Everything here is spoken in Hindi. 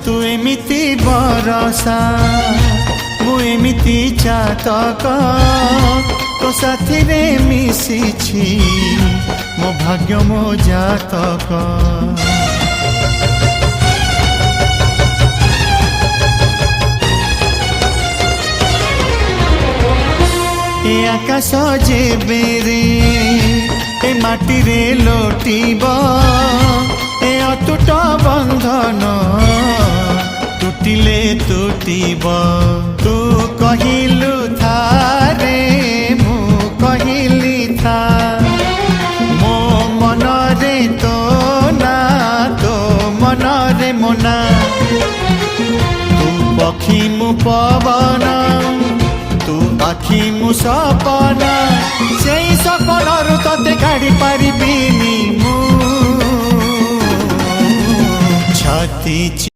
तू एमिति बरसा मु एमिति चातक तो साथी रे मिशिछि मो भाग्य मो जातक। ए आकाश जेबे रे ए माटी रे लोटिब ए अटूट बंधन टूटिले टूटिब। तू कहिलु था रे मु कहिली था मो मन रे तो ना तो मन रे मोना। तू पक्षी मु पवन तू आखि मु सपना से सपनरु तते काढ़ी पारिबिनी मु छाती